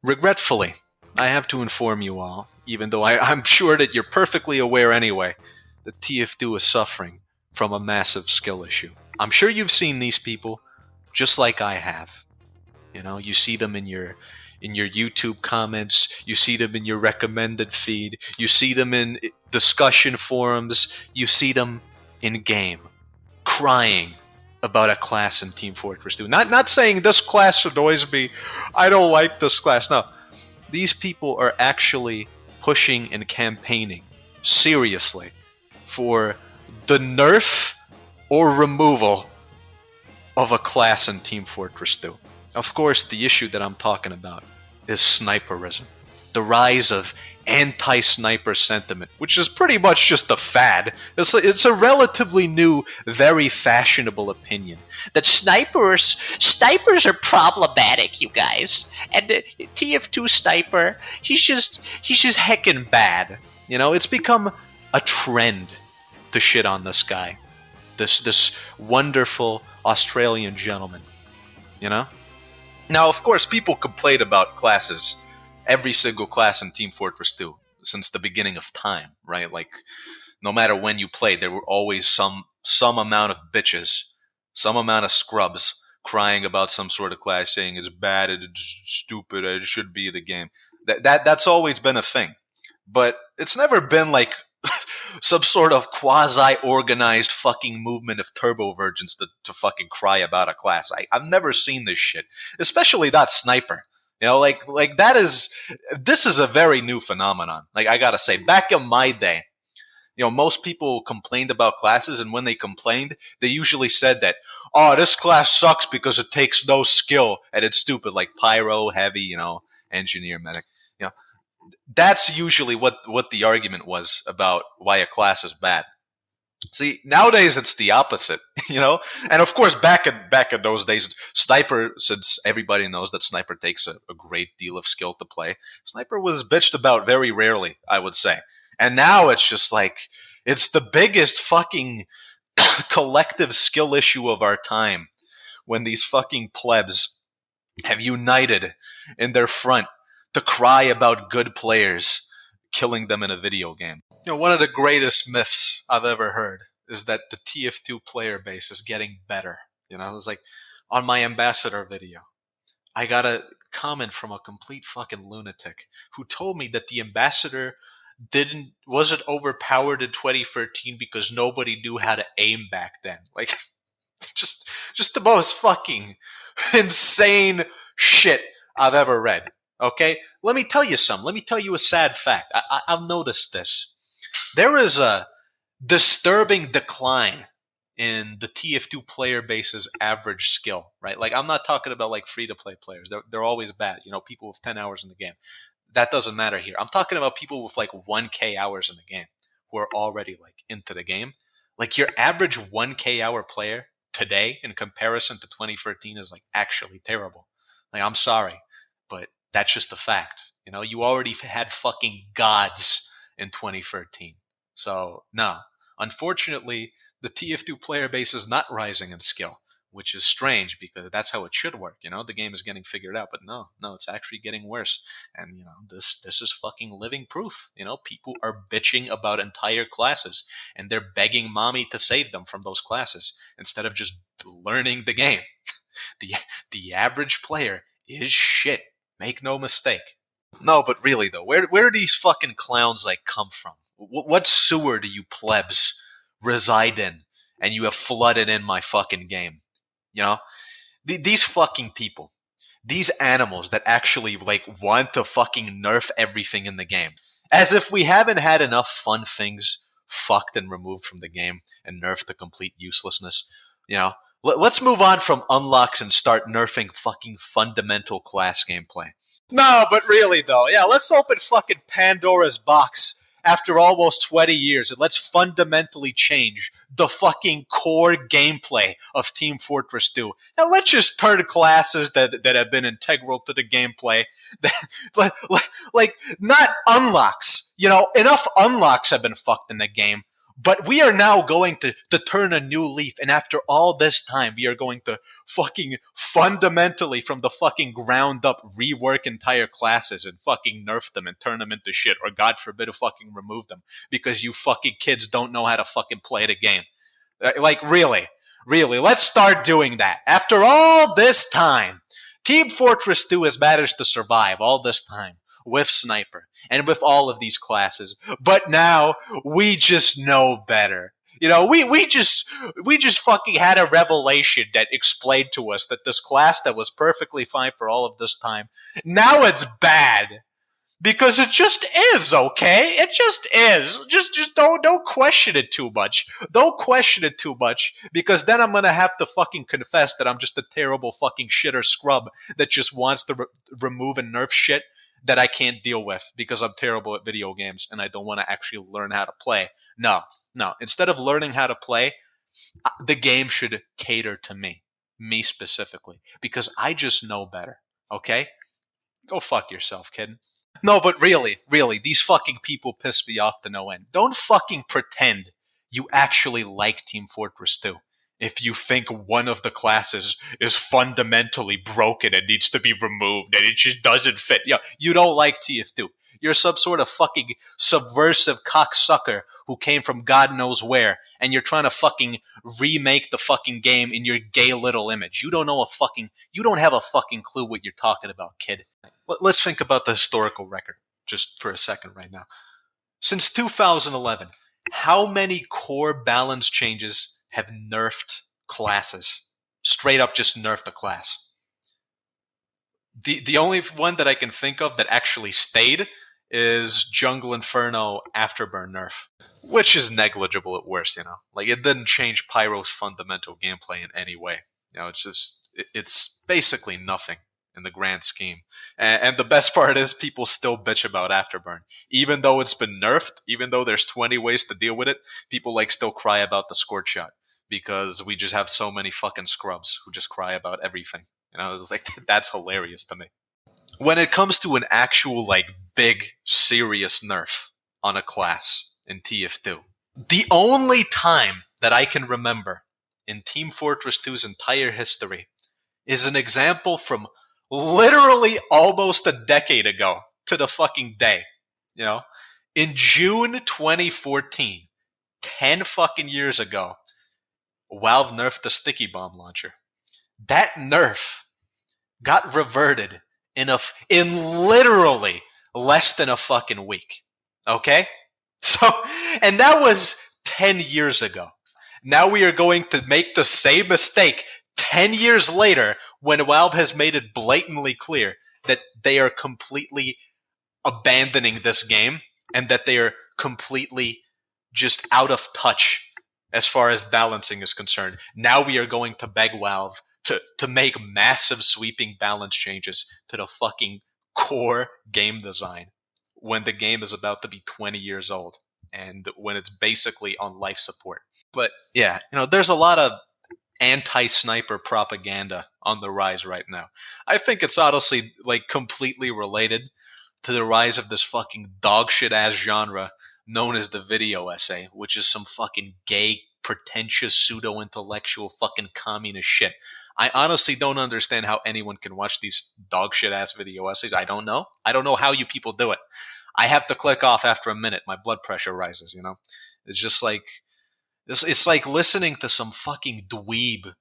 Regretfully, I have to inform you all, even though I'm sure that you're perfectly aware anyway, that TF2 is suffering from a massive skill issue. I'm sure you've seen these people, just like I have. You know, you see them in your YouTube comments, you see them in your recommended feed, you see them in discussion forums, you see them in game, crying about a class in Team Fortress 2. Not saying this class annoys me, I don't like this class. No, these people are actually pushing and campaigning seriously for the nerf or removal of a class in Team Fortress 2. Of course, the issue that I'm talking about is sniperism. The rise of anti-sniper sentiment, which is pretty much just a fad. It's a relatively new, very fashionable opinion that snipers are problematic, you guys. And the TF2 sniper, he's just heckin' bad. You know, it's become a trend to shit on this guy, this wonderful Australian gentleman. You know. Now, of course, people complain about classes, every single class in Team Fortress 2 since the beginning of time, right? Like, no matter when you played, there were always some amount of bitches, some amount of scrubs crying about some sort of class, saying it's bad, it's stupid, it should be the game. That's always been a thing, but it's never been like some sort of quasi-organized fucking movement of turbo virgins to fucking cry about a class. I've never seen this shit, especially that sniper. You know, like this is a very new phenomenon. Like, I gotta say, back in my day, you know, most people complained about classes, and when they complained, they usually said that, oh, this class sucks because it takes no skill and it's stupid, like pyro, heavy, you know, engineer, medic. You know, that's usually what the argument was about why a class is bad. See, nowadays it's the opposite, you know. And of course, back in those days, Sniper, since everybody knows that Sniper takes a great deal of skill to play, Sniper was bitched about very rarely, I would say. And now it's just like it's the biggest fucking collective skill issue of our time when these fucking plebs have united in their front to cry about good players killing them in a video game. You know, one of the greatest myths I've ever heard is that the TF2 player base is getting better. You know, it was like on my ambassador video, I got a comment from a complete fucking lunatic who told me that the ambassador wasn't overpowered in 2013 because nobody knew how to aim back then. Like, just the most fucking insane shit I've ever read. Okay, let me tell you something. Let me tell you a sad fact. I've noticed this. There is a disturbing decline in the TF2 player base's average skill, right? Like, I'm not talking about like free-to-play players. They're always bad. You know, people with 10 hours in the game. That doesn't matter here. I'm talking about people with like 1K hours in the game who are already like into the game. Like, your average 1K hour player today in comparison to 2013 is like actually terrible. Like, I'm sorry, but that's just a fact. You know, you already had fucking gods in 2013. So, no. Unfortunately, the TF2 player base is not rising in skill, which is strange because that's how it should work. You know, the game is getting figured out, but no, it's actually getting worse. And, you know, this is fucking living proof. You know, people are bitching about entire classes and they're begging mommy to save them from those classes instead of just learning the game. The average player is shit. Make no mistake. No, but really though, where do these fucking clowns like come from? What sewer do you plebs reside in, and you have flooded in my fucking game? You know, these fucking people, these animals that actually like want to fucking nerf everything in the game, as if we haven't had enough fun things fucked and removed from the game and nerfed to complete uselessness. You know, let's move on from unlocks and start nerfing fucking fundamental class gameplay. No, but really though, yeah, let's open fucking Pandora's box after almost 20 years and let's fundamentally change the fucking core gameplay of Team Fortress 2. And let's just turn classes that have been integral to the gameplay, like not unlocks. You know, enough unlocks have been fucked in the game, But we are now going to turn a new leaf, and after all this time, we are going to fucking fundamentally, from the fucking ground up, rework entire classes and fucking nerf them and turn them into shit, or God forbid, fucking remove them because you fucking kids don't know how to fucking play the game. Like, really, let's start doing that. After all this time, Team Fortress 2 has managed to survive all this time with Sniper and with all of these classes. But now we just know better. You know, we just fucking had a revelation that explained to us that this class that was perfectly fine for all of this time, now it's bad. Because it just is, okay? It just is. Just don't question it too much. Don't question it too much, because then I'm gonna have to fucking confess that I'm just a terrible fucking shitter scrub that just wants to remove and nerf shit that I can't deal with because I'm terrible at video games and I don't want to actually learn how to play. No. Instead of learning how to play, the game should cater to me specifically, because I just know better, okay? Go fuck yourself, kid. No, but really, these fucking people piss me off to no end. Don't fucking pretend you actually like Team Fortress 2 if you think one of the classes is fundamentally broken and needs to be removed and it just doesn't fit. Yeah, you don't like TF2. You're some sort of fucking subversive cocksucker who came from God knows where, and you're trying to fucking remake the fucking game in your gay little image. You don't have a fucking clue what you're talking about, kid. Let's think about the historical record just for a second right now. Since 2011, how many core balance changes have nerfed classes? Straight up just nerfed a class. The only one that I can think of that actually stayed is Jungle Inferno Afterburn nerf, which is negligible at worst, you know? Like, it didn't change Pyro's fundamental gameplay in any way. You know, it's basically nothing in the grand scheme. And the best part is people still bitch about Afterburn. Even though it's been nerfed, even though there's 20 ways to deal with it, people like still cry about the squirt shot because we just have so many fucking scrubs who just cry about everything. You know, it's like, that's hilarious to me. When it comes to an actual, like, big, serious nerf on a class in TF2, the only time that I can remember in Team Fortress 2's entire history is an example from literally almost a decade ago to the fucking day. You know, in June 2014, 10 fucking years ago, Valve nerfed the sticky bomb launcher. That nerf got reverted in literally less than a fucking week. Okay? So, and that was 10 years ago. Now we are going to make the same mistake 10 years later when Valve has made it blatantly clear that they are completely abandoning this game and that they are completely just out of touch as far as balancing is concerned. Now we are going to beg Valve to make massive sweeping balance changes to the fucking core game design when the game is about to be 20 years old and when it's basically on life support. But yeah, you know, there's a lot of anti-sniper propaganda on the rise right now. I think it's honestly like completely related to the rise of this fucking dog shit ass genre known as the video essay, which is some fucking gay, pretentious, pseudo-intellectual fucking communist shit. I honestly don't understand how anyone can watch these dog shit ass video essays. I don't know how you people do it. I have to click off after a minute. My blood pressure rises, you know? It's just like, it's like listening to some fucking dweeb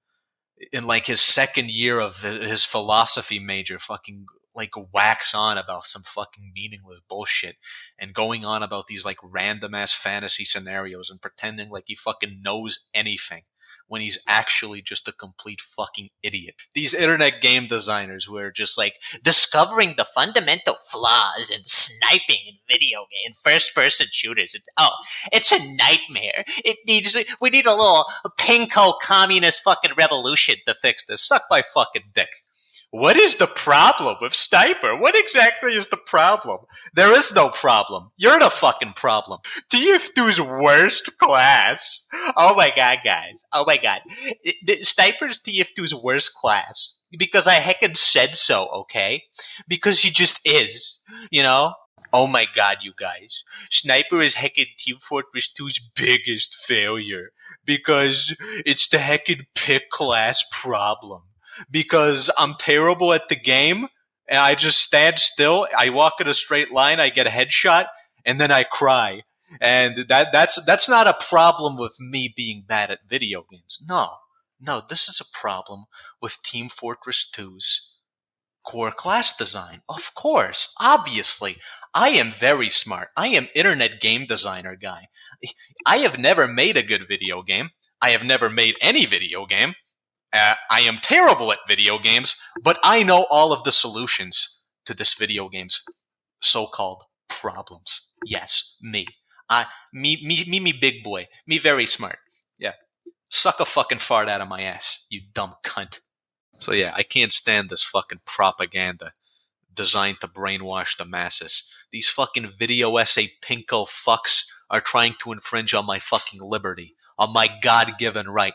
in like his second year of his philosophy major fucking like wax on about some fucking meaningless bullshit and going on about these like random ass fantasy scenarios and pretending like he fucking knows anything when he's actually just a complete fucking idiot. These internet game designers who are just like discovering the fundamental flaws in sniping in video game, first-person shooters. It's a nightmare. We need a little pinko communist fucking revolution to fix this. Suck my fucking dick. What is the problem with Sniper? What exactly is the problem? There is no problem. You're the fucking problem. TF2's worst class. Oh my god, guys. Oh my god. Sniper's TF2's worst class. Because I heckin' said so, okay? Because he just is. You know? Oh my god, you guys. Sniper is heckin' Team Fortress 2's biggest failure. Because it's the heckin' pick class problem. Because I'm terrible at the game, and I just stand still, I walk in a straight line, I get a headshot, and then I cry. And that's not a problem with me being bad at video games. No. No, this is a problem with Team Fortress 2's core class design. Of course, obviously. I am very smart. I am internet game designer guy. I have never made a good video game. I have never made any video game. I am terrible at video games, but I know all of the solutions to this video game's so-called problems. Yes, me. Me, big boy. Me, very smart. Yeah. Suck a fucking fart out of my ass, you dumb cunt. So yeah, I can't stand this fucking propaganda designed to brainwash the masses. These fucking video essay pinko fucks are trying to infringe on my fucking liberty, on my God-given right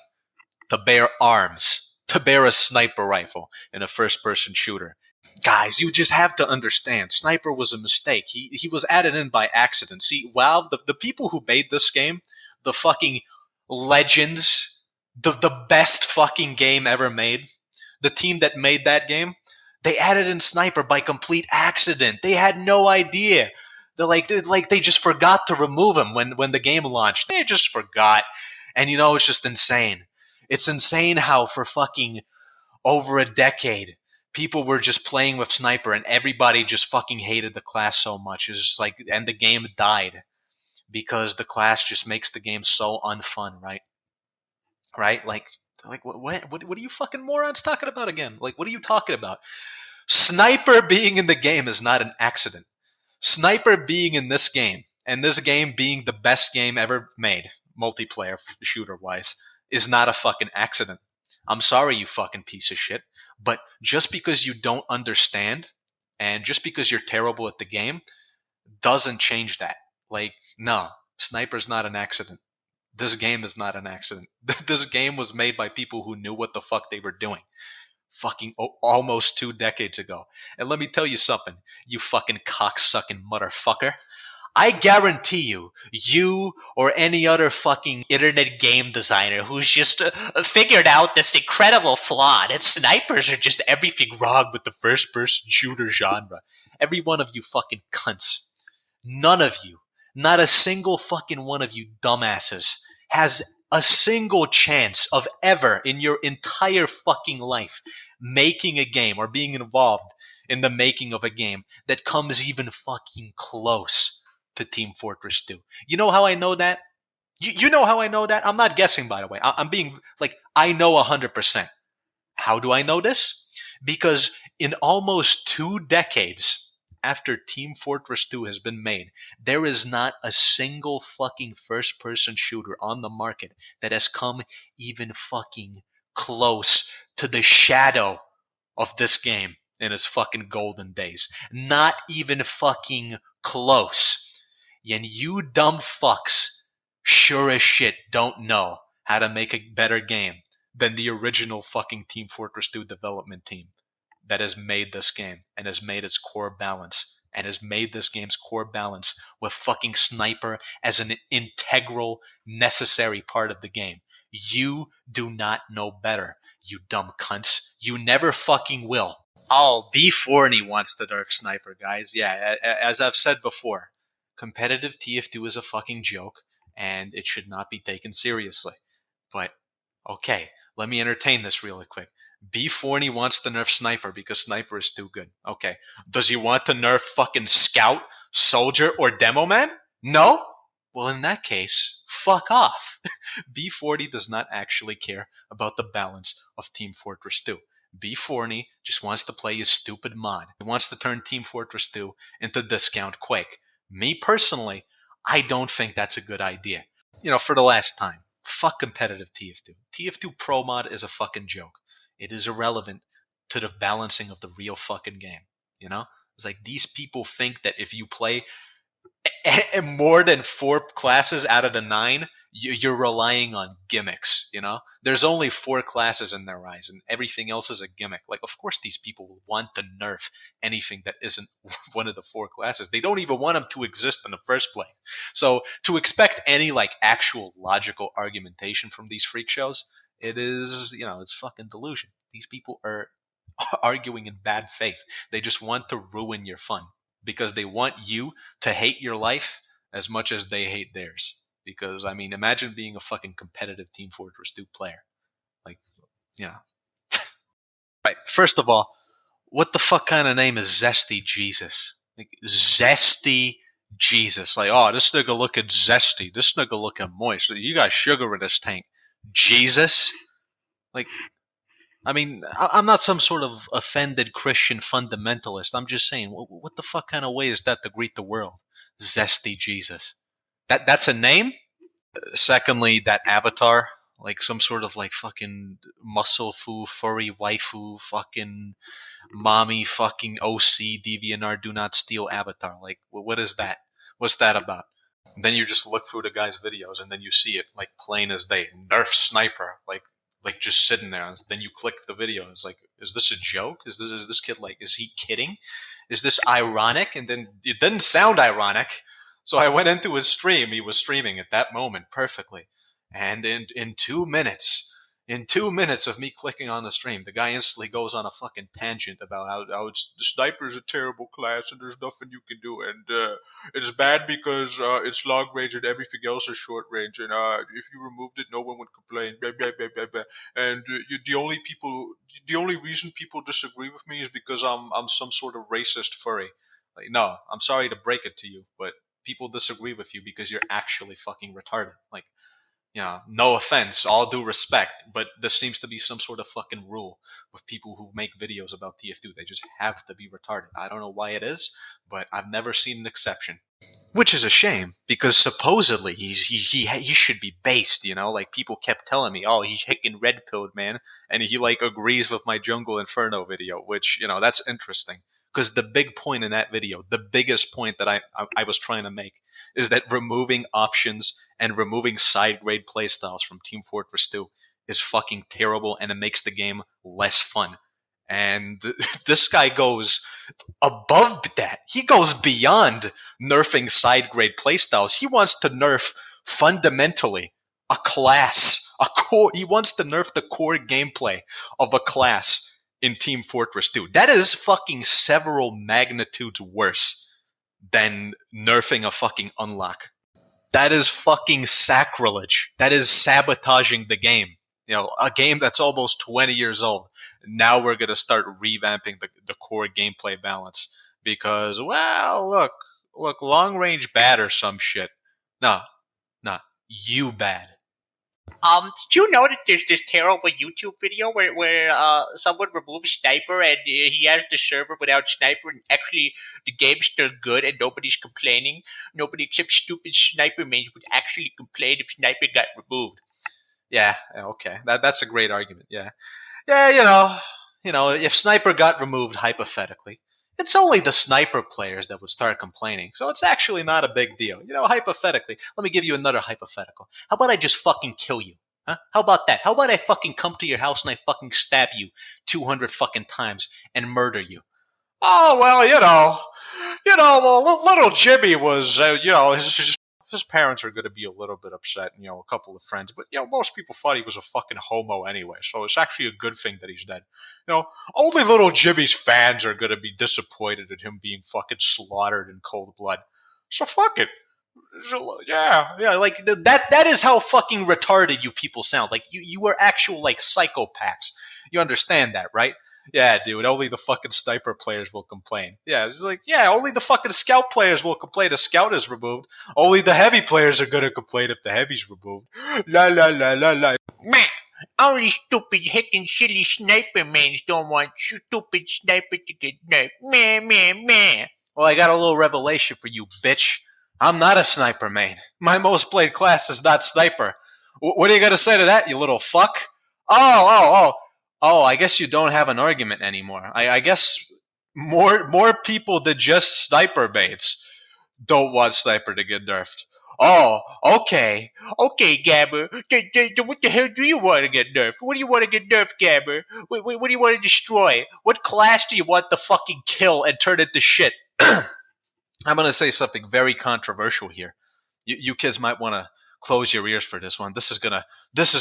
to bear arms, to bear a sniper rifle in a first-person shooter. Guys, you just have to understand, Sniper was a mistake. He was added in by accident. See, Valve, the people who made this game, the fucking legends, the best fucking game ever made, the team that made that game, they added in Sniper by complete accident. They had no idea. They just forgot to remove him when the game launched. They just forgot. And you know, it's just insane. It's insane how for fucking over a decade, people were just playing with Sniper and everybody just fucking hated the class so much. It's just like, and the game died because the class just makes the game so unfun, right? Right? Like what are you fucking morons talking about again? Like, what are you talking about? Sniper being in the game is not an accident. Sniper being in this game, and this game being the best game ever made, multiplayer shooter wise, is not a fucking accident. I'm sorry, you fucking piece of shit. But just because you don't understand, and just because you're terrible at the game, doesn't change that. Like, no, Sniper's not an accident. This game is not an accident. This game was made by people who knew what the fuck they were doing. Fucking almost 2 decades ago. And let me tell you something, you fucking cocksucking motherfucker. I guarantee you or any other fucking internet game designer who's just figured out this incredible flaw that snipers are just everything wrong with the first-person shooter genre. Every one of you fucking cunts. None of you, not a single fucking one of you dumbasses, has a single chance of ever in your entire fucking life making a game or being involved in the making of a game that comes even fucking close to Team Fortress 2. You know how I know that? You know how I know that? I'm not guessing, by the way. I'm being like, I know 100%. How do I know this? Because in almost 2 decades after Team Fortress 2 has been made, there is not a single fucking first-person shooter on the market that has come even fucking close to the shadow of this game in its fucking golden days. Not even fucking close. And you dumb fucks sure as shit don't know how to make a better game than the original fucking Team Fortress 2 development team that has made this game and has made its core balance and has made this game's core balance with fucking Sniper as an integral, necessary part of the game. You do not know better, you dumb cunts. You never fucking will. Oh, B4 wants the Nerf Sniper, guys. Yeah, as I've said before, competitive TF2 is a fucking joke, and it should not be taken seriously. But, okay, let me entertain this really quick. B4 wants the Nerf Sniper because Sniper is too good. Okay, does he want to nerf fucking Scout, Soldier, or Demo Man? No? Well, in that case, fuck off. B40 does not actually care about the balance of Team Fortress 2. B40 just wants to play his stupid mod. He wants to turn Team Fortress 2 into Discount Quake. Me personally, I don't think that's a good idea. You know, for the last time, fuck competitive TF2. TF2 Pro Mod is a fucking joke. It is irrelevant to the balancing of the real fucking game. You know? It's like these people think that if you play and more than 4 classes out of the 9, you're relying on gimmicks. There's only 4 classes in their eyes, and everything else is a gimmick. Like, of course, these people will want to nerf anything that isn't one of the 4 classes. They don't even want them to exist in the first place. So to expect any like actual logical argumentation from these freak shows, it is, it's fucking delusion. These people are arguing in bad faith. They just want to ruin your fun because they want you to hate your life as much as they hate theirs. Because, I mean, imagine being a fucking competitive Team Fortress 2 player. Like, yeah. Right. First of all, what the fuck kind of name is Zesty Jesus? Like, Zesty Jesus. Like, oh, this nigga looking zesty. This nigga looking moist. You got sugar in this tank. Jesus? Like, I mean, I'm not some sort of offended Christian fundamentalist. I'm just saying, what the fuck kind of way is that to greet the world? Zesty Jesus. That's a name? Secondly, that avatar, like some sort of like fucking muscle foo, furry waifu, fucking mommy, fucking OC, DeviantArt, do not steal avatar. Like, what is that? What's that about? And then you just look through the guy's videos and then you see it like plain as day. Nerf Sniper, like just sitting there. And then you click the video. It's like, is this a joke? Is this kid like, is he kidding? Is this ironic? And then it didn't sound ironic. So I went into his stream. He was streaming at that moment perfectly. And in 2 minutes of me clicking on the stream, the guy instantly goes on a fucking tangent about how the sniper is a terrible class and there's nothing you can do. And it's bad because it's long range and everything else is short range. And if you removed it, no one would complain. Blah, blah, blah, blah, blah. And the only reason people disagree with me is because I'm some sort of racist furry. Like, no, I'm sorry to break it to you, but people disagree with you because you're actually fucking retarded. Like, no offense, all due respect, but this seems to be some sort of fucking rule with people who make videos about TF2. They just have to be retarded. I don't know why it is, but I've never seen an exception. Which is a shame, because supposedly he should be based, like people kept telling me, oh, he's hicking red pilled, man, and he like agrees with my Jungle Inferno video, which, that's interesting. Because the big point in that video, the biggest point that I was trying to make, is that removing options and removing side grade playstyles from Team Fortress 2 is fucking terrible, and it makes the game less fun. And this guy goes above that. He goes beyond nerfing side grade playstyles. He wants to nerf fundamentally a class, a core. He wants to nerf the core gameplay of a class in Team Fortress 2. That is fucking several magnitudes worse than nerfing a fucking unlock. That is fucking sacrilege. That is sabotaging the game. A game that's almost 20 years old. Now we're going to start revamping the core gameplay balance because, well, look, long range bad or some shit. No, you bad. Did you know that there's this terrible YouTube video where someone removes Sniper and he has the server without Sniper and actually the game's still good and nobody's complaining? Nobody except stupid Sniper mains would actually complain if Sniper got removed. Yeah, okay. That's a great argument, yeah. Yeah, if Sniper got removed hypothetically, it's only the Sniper players that would start complaining. So it's actually not a big deal. Hypothetically, let me give you another hypothetical. How about I just fucking kill you? Huh? How about that? How about I fucking come to your house and I fucking stab you 200 fucking times and murder you? Oh, well, well, little Jimmy was, his parents are going to be a little bit upset, and, a couple of friends. But, most people thought he was a fucking homo anyway. So it's actually a good thing that he's dead. Only little Jimmy's fans are going to be disappointed at him being fucking slaughtered in cold blood. So fuck it. Yeah, like that is how fucking retarded you people sound. Like you are actual like psychopaths. You understand that, right? Yeah, dude, only the fucking Sniper players will complain. Yeah, it's like, only the fucking Scout players will complain if Scout is removed. Only the Heavy players are gonna complain if the Heavy's removed. La la la la la. Meh. Only stupid hickin' silly Sniper mains don't want stupid Sniper to get nerfed. Meh, meh, meh. Well, I got a little revelation for you, bitch. I'm not a Sniper main. My most played class is not Sniper. What are you gonna say to that, you little fuck? Oh, I guess you don't have an argument anymore. I guess more people than just Sniper mains. don't want Sniper to get nerfed. Oh, okay. Okay, Gabber. What the hell do you want to get nerfed? What do you want to get nerfed, Gabber? What do you want to destroy? What class do you want to fucking kill and turn into shit? I'm going to say something very controversial here. You kids might want to close your ears for this one. This is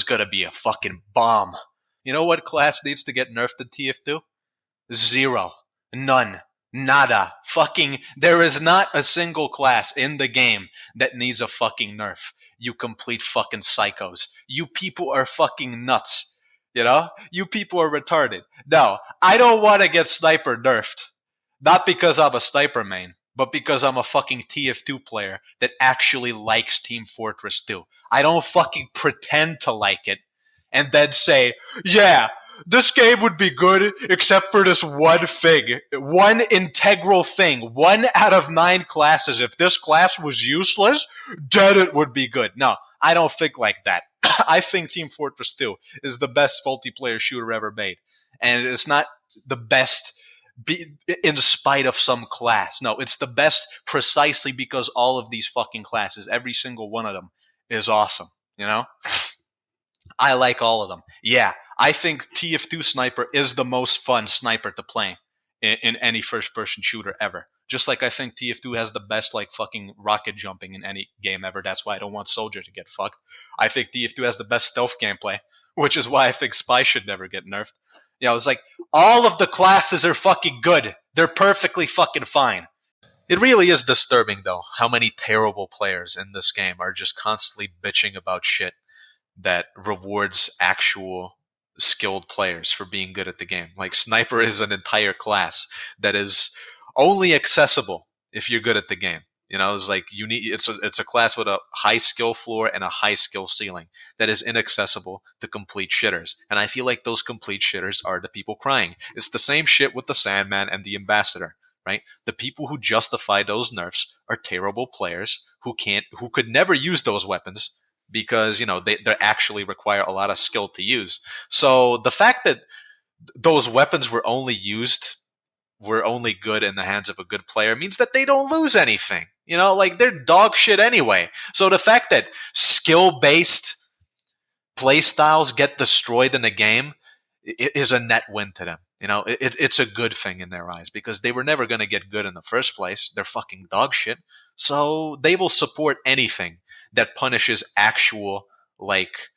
gonna be a fucking bomb. You know what class needs to get nerfed in TF2? Zero. None. Nada. Fucking, there is not a single class in the game that needs a fucking nerf. You complete fucking psychos. You people are fucking nuts. You know? You people are retarded. No, I don't want to get Sniper nerfed. Not because I'm a Sniper main, but because I'm a fucking TF2 player that actually likes Team Fortress 2. I don't fucking pretend to like it and then say, yeah, this game would be good except for this one thing. One integral thing. 1 out of 9 classes. If this class was useless, then it would be good. No, I don't think like that. I think Team Fortress 2 is the best multiplayer shooter ever made. And it's not the best in spite of some class. No, it's the best precisely because all of these fucking classes, every single one of them, is awesome. You know? I like all of them. Yeah, I think TF2 Sniper is the most fun sniper to play in any first-person shooter ever. Just like I think TF2 has the best like fucking rocket jumping in any game ever. That's why I don't want Soldier to get fucked. I think TF2 has the best stealth gameplay, which is why I think Spy should never get nerfed. You know, it's like all of the classes are fucking good. They're perfectly fucking fine. It really is disturbing, though, how many terrible players in this game are just constantly bitching about shit that rewards actual skilled players for being good at the game. Like Sniper is an entire class that is only accessible if you're good at the game. You know, it's like you need it's a class with a high skill floor and a high skill ceiling that is inaccessible to complete shitters. And I feel like those complete shitters are the people crying. It's the same shit with the Sandman and the Ambassador, right? The people who justify those nerfs are terrible players who could never use those weapons because, you know, they actually require a lot of skill to use. So the fact that those weapons were only good in the hands of a good player means that they don't lose anything. You know, like they're dog shit anyway. So the fact that skill-based play styles get destroyed in the game is a net win to them. You know, it's a good thing in their eyes because they were never going to get good in the first place. They're fucking dog shit. So they will support anything that punishes actual, like,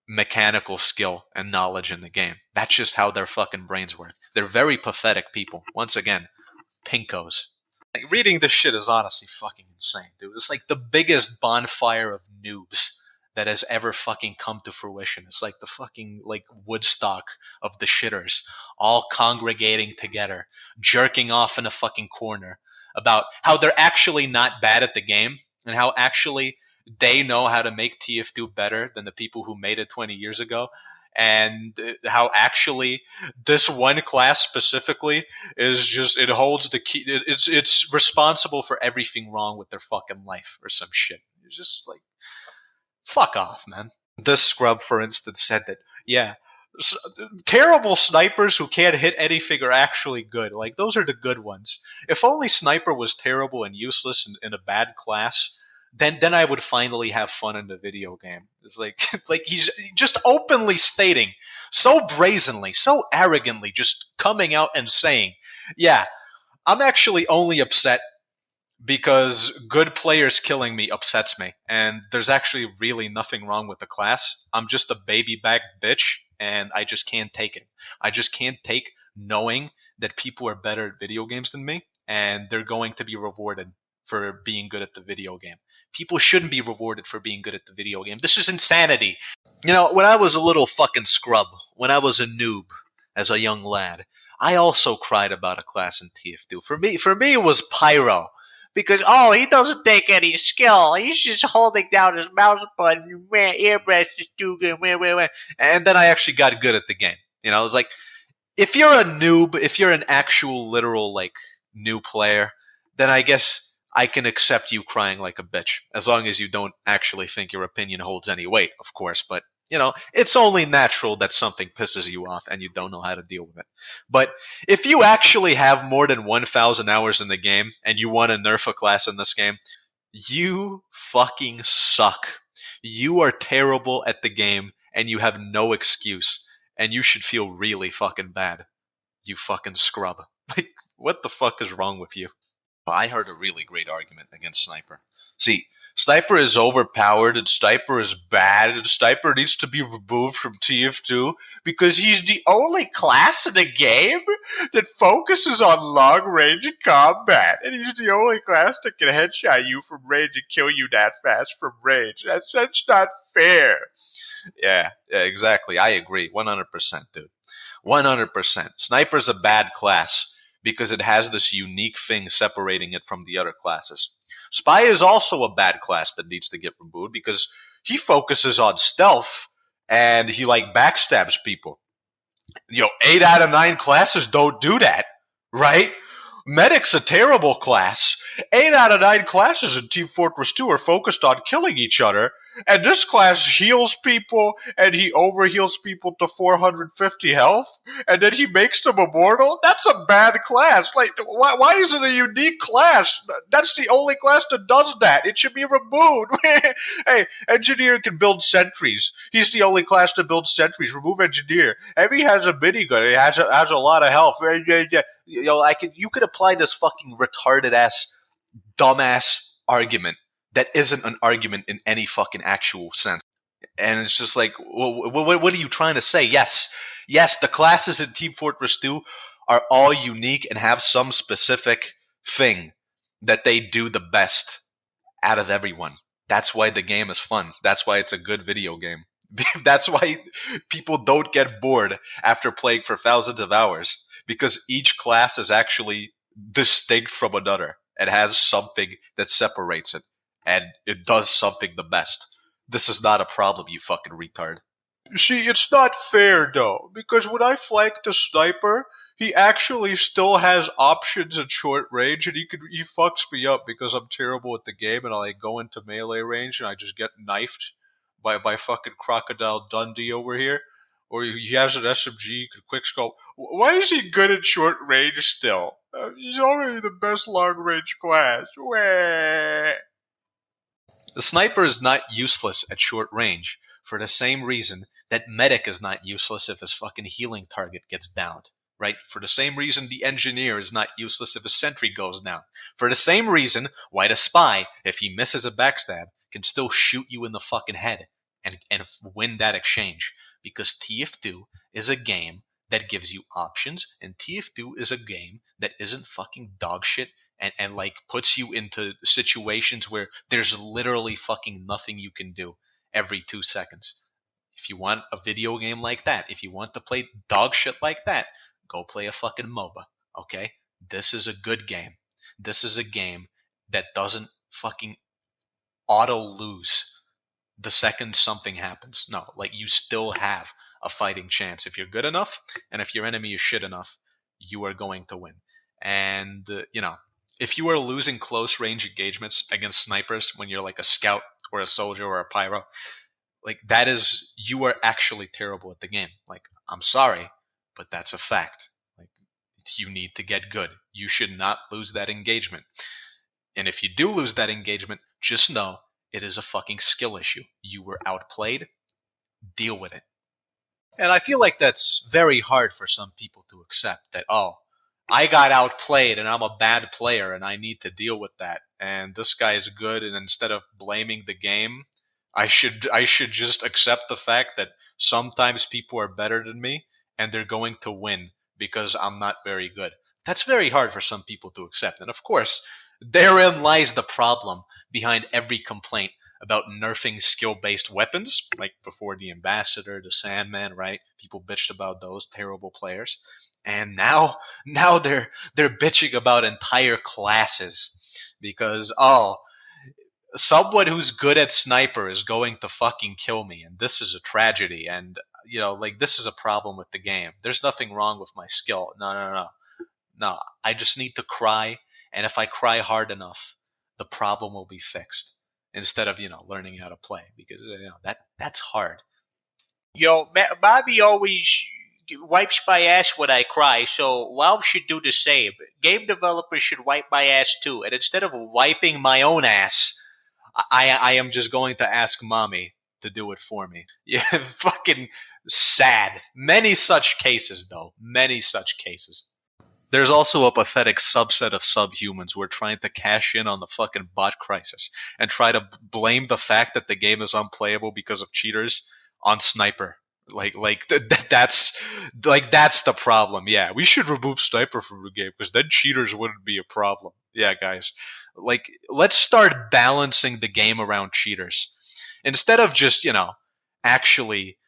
mechanical skill and knowledge in the game. That's just how their fucking brains work. They're very pathetic people. Once again, pinkos. Like, reading this shit is honestly fucking insane, dude. It's like the biggest bonfire of noobs that has ever fucking come to fruition. It's like the fucking like Woodstock of the shitters, all congregating together, jerking off in a fucking corner about how they're actually not bad at the game and how actually they know how to make TF2 better than the people who made it 20 years ago. And how actually this one class specifically is just, it holds the key. It's responsible for everything wrong with their fucking life or some shit. It's just like, fuck off, man. This scrub, for instance, said that, yeah, terrible snipers who can't hit anything are actually good. Like, those are the good ones. If only Sniper was terrible and useless in a bad class, then I would finally have fun in the video game. It's like, like he's just openly stating, so brazenly, so arrogantly, just coming out and saying, yeah, I'm actually only upset because good players killing me upsets me. And there's actually really nothing wrong with the class. I'm just a baby back bitch, and I just can't take it. I just can't take knowing that people are better at video games than me, and they're going to be rewarded for being good at the video game. People shouldn't be rewarded for being good at the video game. This is insanity. You know, when I was a little fucking scrub, when I was a noob as a young lad, I also cried about a class in TF2. For me, it was Pyro. Because, oh, he doesn't take any skill. He's just holding down his mouse button. Airbrush is too good. And then I actually got good at the game. You know, it was like, if you're a noob, if you're an actual literal, like, new player, then I guess I can accept you crying like a bitch, as long as you don't actually think your opinion holds any weight, of course. But it's only natural that something pisses you off and you don't know how to deal with it. But if you actually have more than 1,000 hours in the game and you want to nerf a class in this game, you fucking suck. You are terrible at the game and you have no excuse. And you should feel really fucking bad. You fucking scrub. Like, what the fuck is wrong with you? I heard a really great argument against Sniper. See, Sniper is overpowered and Sniper is bad and Sniper needs to be removed from TF2 because he's the only class in the game that focuses on long-range combat. And he's the only class that can headshot you from range and kill you that fast from range. That's not fair. Yeah, exactly. I agree. 100%, dude. 100%. Sniper's a bad class because it has this unique thing separating it from the other classes. Spy is also a bad class that needs to get removed because he focuses on stealth and he backstabs people. 8 out of 9 classes don't do that, right? Medic's a terrible class. 8 out of 9 classes in Team Fortress 2 are focused on killing each other. And this class heals people, and he overheals people to 450 health, and then he makes them immortal? That's a bad class. Why is it a unique class? That's the only class that does that. It should be removed. Hey, Engineer can build sentries. He's the only class that builds sentries. Remove Engineer. Heavy has a minigun. It has a lot of health. You could apply this fucking retarded-ass, dumbass argument that isn't an argument in any fucking actual sense. And it's just like, what are you trying to say? Yes, the classes in Team Fortress 2 are all unique and have some specific thing that they do the best out of everyone. That's why the game is fun. That's why it's a good video game. That's why people don't get bored after playing for thousands of hours, because each class is actually distinct from another. It has something that separates it, and it does something the best. This is not a problem, you fucking retard. See, it's not fair, though, because when I flank the Sniper, he actually still has options at short range, and he fucks me up because I'm terrible at the game, and I go into melee range, and I just get knifed by fucking Crocodile Dundee over here. Or he has an SMG, he can quickscope. Why is he good at short range still? He's already the best long range class. Wah. The Sniper is not useless at short range for the same reason that Medic is not useless if his fucking healing target gets downed. Right? For the same reason the Engineer is not useless if a sentry goes down. For the same reason why the Spy, if he misses a backstab, can still shoot you in the fucking head and win that exchange. Because TF2 is a game that gives you options, and TF2 is a game that isn't fucking dog shit and puts you into situations where there's literally fucking nothing you can do every 2 seconds. If you want a video game like that, if you want to play dog shit like that, go play a fucking MOBA, okay? This is a good game. This is a game that doesn't fucking auto-lose the second something happens. No, you still have a fighting chance. If you're good enough, and if your enemy is shit enough, you are going to win. And, if you are losing close range engagements against snipers when you're a scout or a soldier or a pyro, that is, you are actually terrible at the game. I'm sorry, but that's a fact. You need to get good. You should not lose that engagement. And if you do lose that engagement, just know it is a fucking skill issue. You were outplayed. Deal with it. And I feel like that's very hard for some people to accept, that, oh, I got outplayed and I'm a bad player and I need to deal with that. And this guy is good, and instead of blaming the game, I should just accept the fact that sometimes people are better than me and they're going to win because I'm not very good. That's very hard for some people to accept. And of course, therein lies the problem behind every complaint about nerfing skill-based weapons, like before the Ambassador, the Sandman, right? People bitched about those terrible players. And now they're bitching about entire classes because, oh, someone who's good at Sniper is going to fucking kill me, and this is a tragedy, and this is a problem with the game. There's nothing wrong with my skill. No. I just need to cry, and if I cry hard enough, the problem will be fixed instead of learning how to play, because that's hard. Yo, Bobby always wipes my ass when I cry, so Valve should do the same. Game developers should wipe my ass too, and instead of wiping my own ass, I am just going to ask mommy to do it for me. Yeah, fucking sad. Many such cases, though. Many such cases. There's also a pathetic subset of subhumans who are trying to cash in on the fucking bot crisis and try to blame the fact that the game is unplayable because of cheaters on Sniper. That's the problem. Yeah, we should remove Sniper from the game because then cheaters wouldn't be a problem. Yeah, guys, let's start balancing the game around cheaters instead of just actually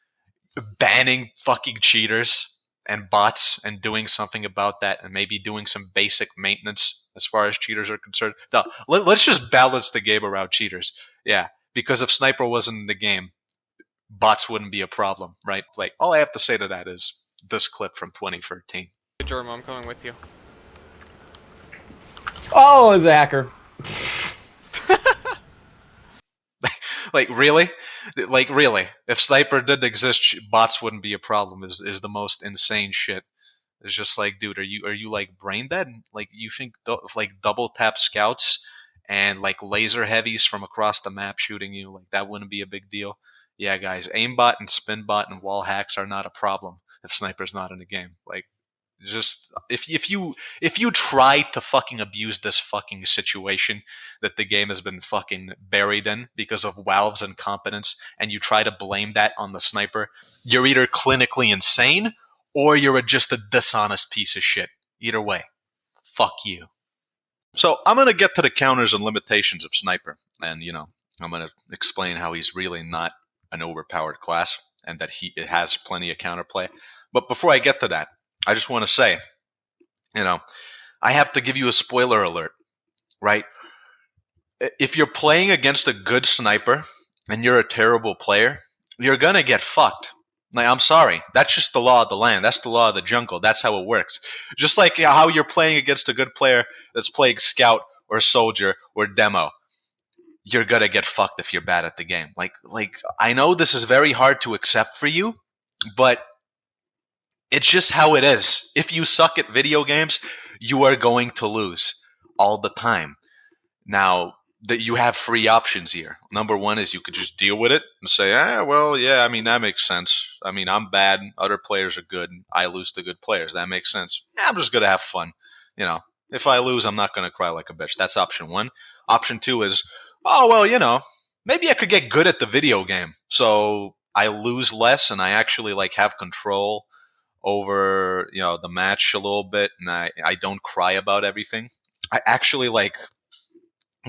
banning fucking cheaters and bots and doing something about that and maybe doing some basic maintenance as far as cheaters are concerned. No, let's just balance the game around cheaters. Yeah, because if Sniper wasn't in the game, bots wouldn't be a problem, right? Like, all I have to say to that is this clip from 2013. Jerome, I'm coming with you. Oh, it's a hacker. Really? Really? If Sniper didn't exist, bots wouldn't be a problem. Is the most insane shit. It's just like, dude, are you like brain dead? Like, you think double tap scouts and like laser heavies from across the map shooting you, like that wouldn't be a big deal? Yeah, guys, aimbot and spinbot and wall hacks are not a problem if Sniper's not in the game. Like, just if you try to fucking abuse this fucking situation that the game has been fucking buried in because of Valve's incompetence, and you try to blame that on the Sniper, you're either clinically insane or you're just a dishonest piece of shit. Either way, fuck you. So I'm gonna get to the counters and limitations of Sniper, and I'm gonna explain how he's really not an overpowered class and that it has plenty of counterplay. But before I get to that, I just want to say, I have to give you a spoiler alert, right? If you're playing against a good Sniper and you're a terrible player, you're going to get fucked. Like, I'm sorry. That's just the law of the land. That's the law of the jungle. That's how it works. Just like how you're playing against a good player that's playing Scout or Soldier or Demo. You're going to get fucked if you're bad at the game. Like, I know this is very hard to accept for you, but it's just how it is. If you suck at video games, you are going to lose all the time. Now, that you have three options here. Number one is you could just deal with it and say, well, yeah, I mean, that makes sense. I mean, I'm bad. Other players are good. I lose to good players. That makes sense. I'm just going to have fun. If I lose, I'm not going to cry like a bitch. That's option one. Option two is, oh, well, maybe I could get good at the video game. So I lose less and I actually have control over the match a little bit, and I don't cry about everything. I actually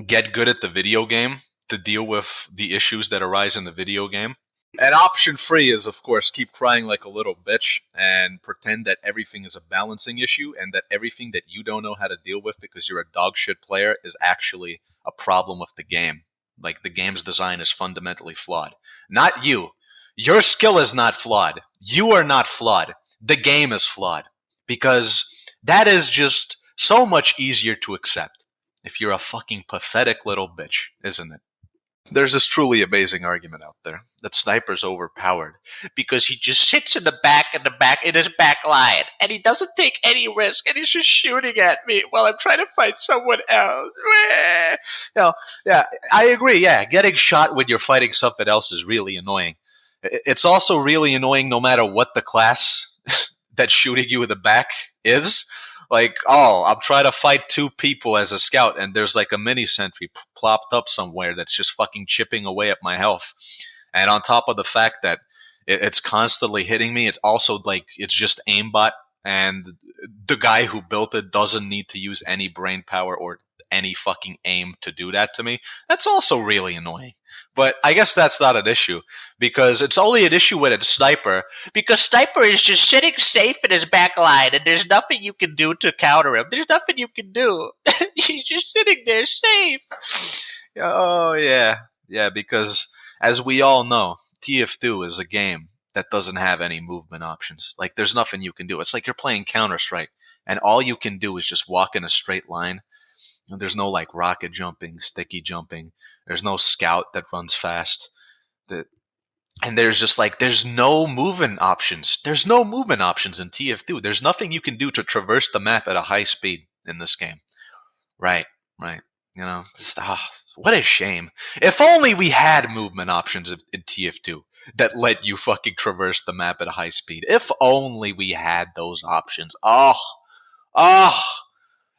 get good at the video game to deal with the issues that arise in the video game. And option three is, of course, keep crying like a little bitch and pretend that everything is a balancing issue and that everything that you don't know how to deal with because you're a dog shit player is actually a problem with the game. Like, the game's design is fundamentally flawed. Not you. Your skill is not flawed. You are not flawed. The game is flawed, because that is just so much easier to accept if you're a fucking pathetic little bitch, isn't it? There's this truly amazing argument out there that Sniper's overpowered because he just sits in the back in his back line and he doesn't take any risk and he's just shooting at me while I'm trying to fight someone else. Yeah, I agree. Yeah, getting shot when you're fighting something else is really annoying. It's also really annoying no matter what the class that's shooting you in the back is. Like, oh, I'm trying to fight two people as a scout, and there's a mini sentry plopped up somewhere that's just fucking chipping away at my health. And on top of the fact that it's constantly hitting me, it's also it's just aimbot, and the guy who built it doesn't need to use any brain power or any fucking aim to do that to me. That's also really annoying. But I guess that's not an issue, because it's only an issue when it's Sniper, because Sniper is just sitting safe in his back line and there's nothing you can do to counter him. There's nothing you can do. He's just sitting there safe. Oh, yeah. Yeah, because as we all know, TF2 is a game that doesn't have any movement options. There's nothing you can do. It's like you're playing Counter-Strike, and all you can do is just walk in a straight line. There's no rocket jumping, sticky jumping. There's no scout that runs fast. And there's just like, there's no movement options. There's no movement options in TF2. There's nothing you can do to traverse the map at a high speed in this game. Right, right. You know, what a shame. If only we had movement options in TF2 that let you fucking traverse the map at a high speed. If only we had those options. Oh,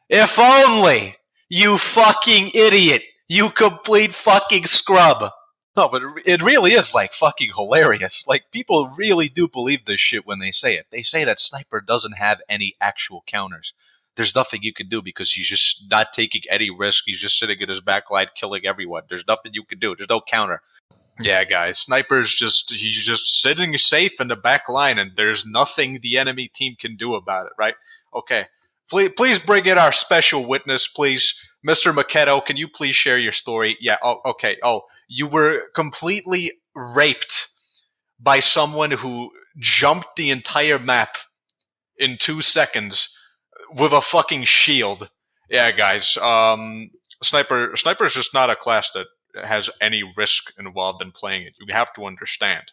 if only, you fucking idiot. You complete fucking scrub. No, but it really is like fucking hilarious. Like, people really do believe this shit when they say it. They say that Sniper doesn't have any actual counters. There's nothing you can do because he's just not taking any risk. He's just sitting in his backline killing everyone. There's nothing you can do. There's no counter. Yeah, guys, he's just sitting safe in the back line, and there's nothing the enemy team can do about it, right? Okay. Please bring in our special witness, please. Mr. Maketo, can you please share your story? Yeah, okay. You were completely raped by someone who jumped the entire map in 2 seconds with a fucking shield. Yeah, guys, Sniper is just not a class that has any risk involved in playing it. You have to understand.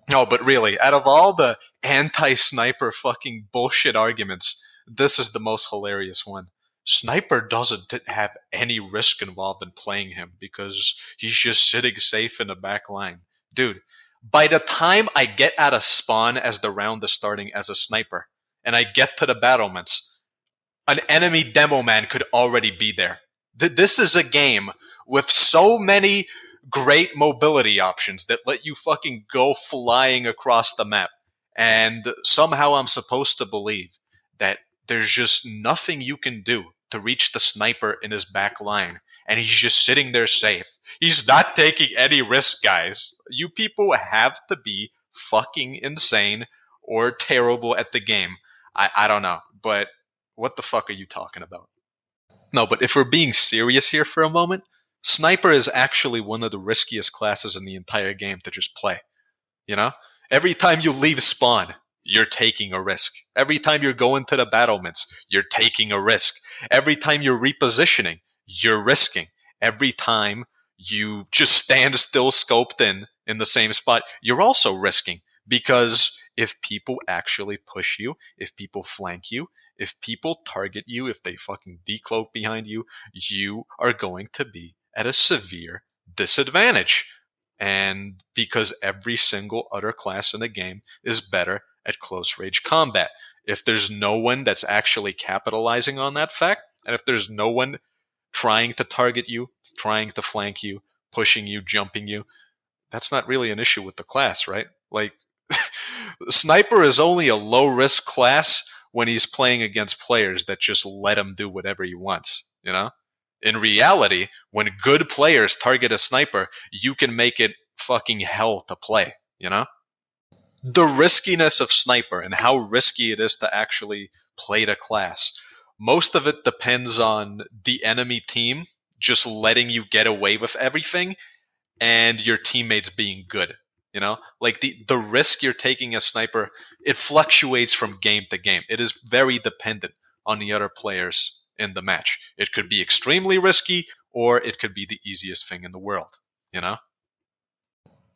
No, but really, out of all the anti-Sniper fucking bullshit arguments, this is the most hilarious one. Sniper doesn't have any risk involved in playing him because he's just sitting safe in the back line. Dude, by the time I get out of spawn as the round is starting as a Sniper, and I get to the battlements, an enemy demo man could already be there. This is a game with so many great mobility options that let you fucking go flying across the map. And somehow I'm supposed to believe that there's just nothing you can do to reach the Sniper in his back line. And he's just sitting there safe. He's not taking any risk, guys. You people have to be fucking insane or terrible at the game. I don't know, but what the fuck are you talking about? No, but if we're being serious here for a moment, Sniper is actually one of the riskiest classes in the entire game to just play. You know? Every time you leave spawn, you're taking a risk. Every time you're going to the battlements, you're taking a risk. Every time you're repositioning, you're risking. Every time you just stand still scoped in the same spot, you're also risking. Because if people actually push you, if people flank you, if people target you, if they fucking decloak behind you, you are going to be at a severe disadvantage. And because every single other class in the game is better at close range combat. If there's no one that's actually capitalizing on that fact, and if there's no one trying to target you, trying to flank you, pushing you, jumping you, that's not really an issue with the class, right? Like, Sniper is only a low risk class when he's playing against players that just let him do whatever he wants, you know? In reality, when good players target a Sniper, you can make it fucking hell to play, you know? The riskiness of Sniper and how risky it is to actually play the class, most of it depends on the enemy team just letting you get away with everything and your teammates being good. You know, like the risk you're taking as Sniper, it fluctuates from game to game. It is very dependent on the other players in the match. It could be extremely risky, or it could be the easiest thing in the world. You know,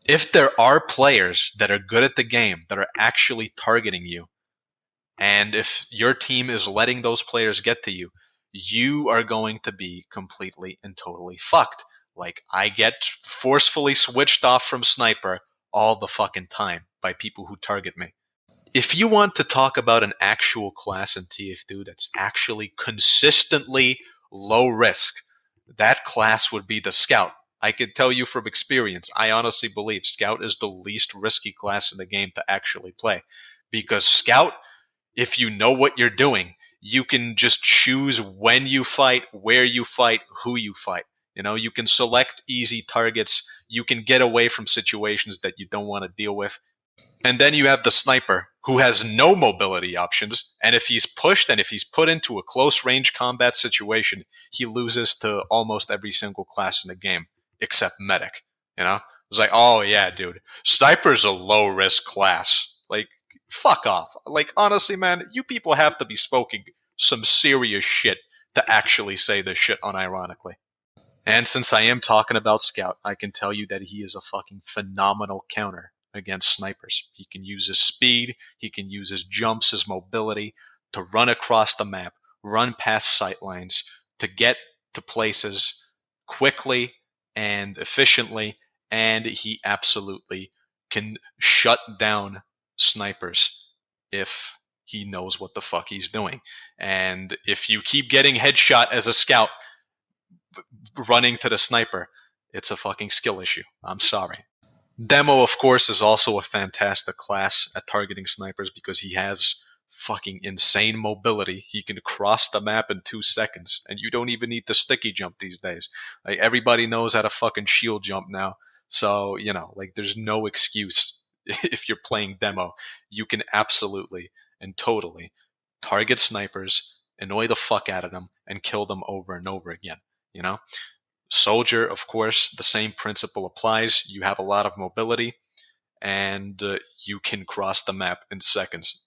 if there are players that are good at the game that are actually targeting you, and if your team is letting those players get to you, you are going to be completely and totally fucked. Like, I get forcefully switched off from Sniper all the fucking time by people who target me. If you want to talk about an actual class in TF2 that's actually consistently low risk, that class would be the Scout. I can tell you from experience, I honestly believe Scout is the least risky class in the game to actually play. Because Scout, if you know what you're doing, you can just choose when you fight, where you fight, who you fight. You know, you can select easy targets. You can get away from situations that you don't want to deal with. And then you have the Sniper, who has no mobility options. And if he's pushed and if he's put into a close range combat situation, he loses to almost every single class in the game, except Medic. You know? It's like, oh yeah, dude, Sniper's a low risk class. Like, fuck off. Like, honestly, man, you people have to be smoking some serious shit to actually say this shit unironically. And since I am talking about Scout, I can tell you that he is a fucking phenomenal counter against snipers. He can use his speed, he can use his jumps, his mobility to run across the map, run past sight lines, to get to places quickly and efficiently, and he absolutely can shut down snipers if he knows what the fuck he's doing. And if you keep getting headshot as a scout running to the sniper, it's a fucking skill issue. I'm sorry. Demo, of course, is also a fantastic class at targeting snipers because he has fucking insane mobility. He can cross the map in 2 seconds, and you don't even need the sticky jump these days. Like, everybody knows how to fucking shield jump now. So, like, there's no excuse if you're playing demo. You can absolutely and totally target snipers, annoy the fuck out of them, and kill them over and over again. Soldier, of course, the same principle applies. You have a lot of mobility, and you can cross the map in seconds.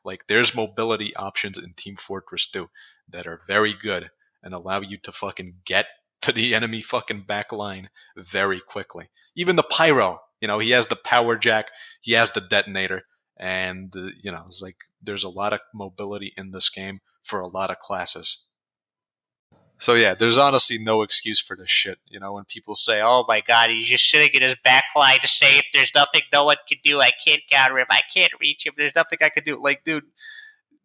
Like, there's mobility options in Team Fortress 2 that are very good and allow you to fucking get to the enemy fucking back line very quickly. Even the pyro, he has the power jack, he has the detonator, and it's like there's a lot of mobility in this game for a lot of classes. So yeah, there's honestly no excuse for this shit. When people say, Oh my god, he's just sitting in his back line to say if there's nothing no one can do, I can't counter him, I can't reach him, there's nothing I can do. like, dude,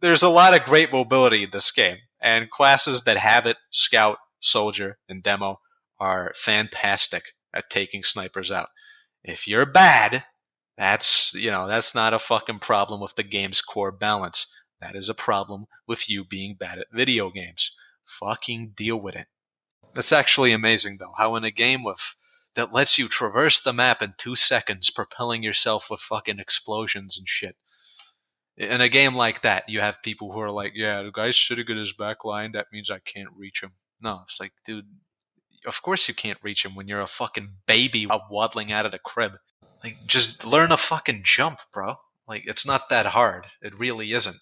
there's a lot of great mobility in this game, and classes that have it, Scout, Soldier, and Demo, are fantastic at taking snipers out. If you're bad, that's not a fucking problem with the game's core balance. That is a problem with you being bad at video games. Fucking deal with it. That's actually amazing, though, how in a game that lets you traverse the map in 2 seconds, propelling yourself with fucking explosions and shit. In a game like that, you have people who are like, yeah, the guy's sitting in his back line, that means I can't reach him. No, it's like, dude, of course you can't reach him when you're a fucking baby waddling out of the crib. Like, just learn a fucking jump, bro. Like, it's not that hard. It really isn't.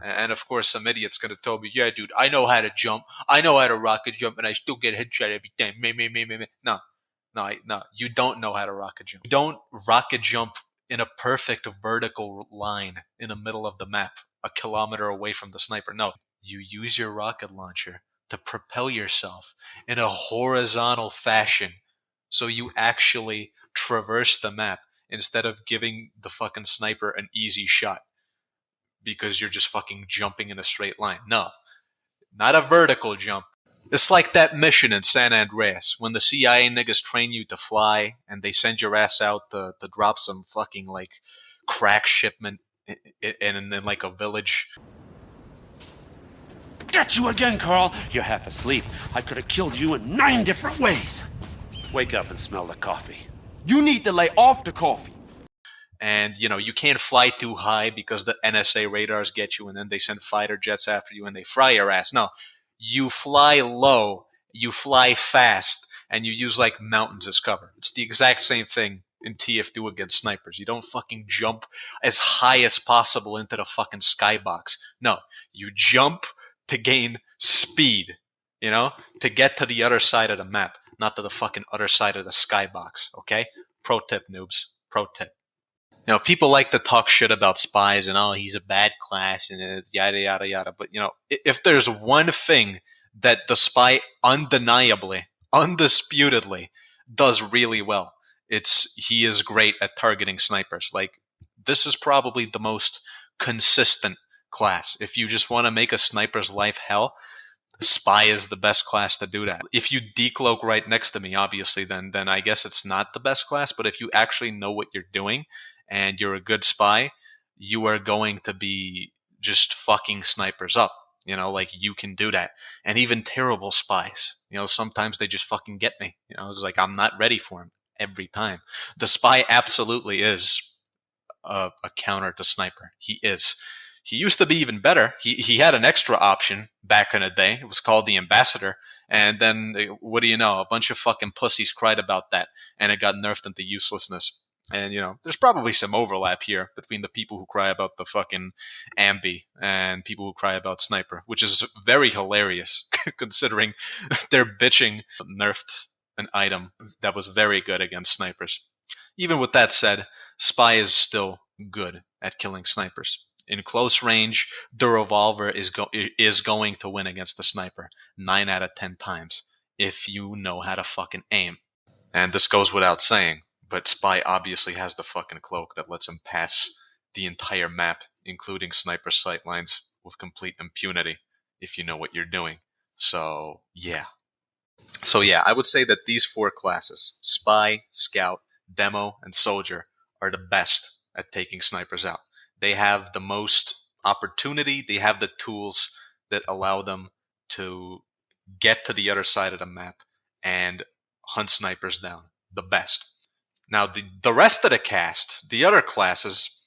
And of course, some idiot's gonna tell me, yeah, dude, I know how to jump. I know how to rocket jump, and I still get headshot every time. Me. No, you don't know how to rocket jump. You don't rocket jump in a perfect vertical line in the middle of the map, a kilometer away from the sniper. No, you use your rocket launcher to propel yourself in a horizontal fashion so you actually traverse the map instead of giving the fucking sniper an easy shot because you're just fucking jumping in a straight line. No, not a vertical jump. It's like that mission in San Andreas when the CIA niggas train you to fly and they send your ass out to drop some fucking like crack shipment in like a village. Get you again, Carl. You're half asleep. I could have killed you in 9 different ways. Wake up and smell the coffee. You need to lay off the coffee. And, you can't fly too high because the NSA radars get you and then they send fighter jets after you and they fry your ass. No, you fly low, you fly fast, and you use like mountains as cover. It's the exact same thing in TF2 against snipers. You don't fucking jump as high as possible into the fucking skybox. No, you jump to gain speed, to get to the other side of the map, not to the fucking other side of the skybox, okay? Pro tip, noobs. Pro tip. People like to talk shit about spies and, oh, he's a bad class and yada, yada, yada. But, if there's one thing that the spy undeniably, undisputedly does really well, he is great at targeting snipers. Like, this is probably the most consistent class. If you just want to make a sniper's life hell, spy is the best class to do that. If you decloak right next to me, obviously, then I guess it's not the best class. But if you actually know what you're doing and you're a good spy, you are going to be just fucking snipers up. Like, you can do that. And even terrible spies, sometimes they just fucking get me. It's like, I'm not ready for him every time. The spy absolutely is a counter to sniper. He is. He used to be even better. He had an extra option back in the day. It was called the ambassador. And then, what do you know? A bunch of fucking pussies cried about that, and it got nerfed into uselessness. And, there's probably some overlap here between the people who cry about the fucking ambi and people who cry about sniper, which is very hilarious considering they're bitching nerfed an item that was very good against snipers. Even with that said, Spy is still good at killing snipers. In close range, the revolver is going to win against the sniper 9 out of 10 times if you know how to fucking aim. And this goes without saying, but Spy obviously has the fucking cloak that lets him pass the entire map, including sniper sightlines, with complete impunity if you know what you're doing. So, yeah. I would say that these 4 classes, Spy, Scout, Demo, and Soldier, are the best at taking snipers out. They have the most opportunity, they have the tools that allow them to get to the other side of the map and hunt snipers down the best. Now, the rest of the cast, the other classes,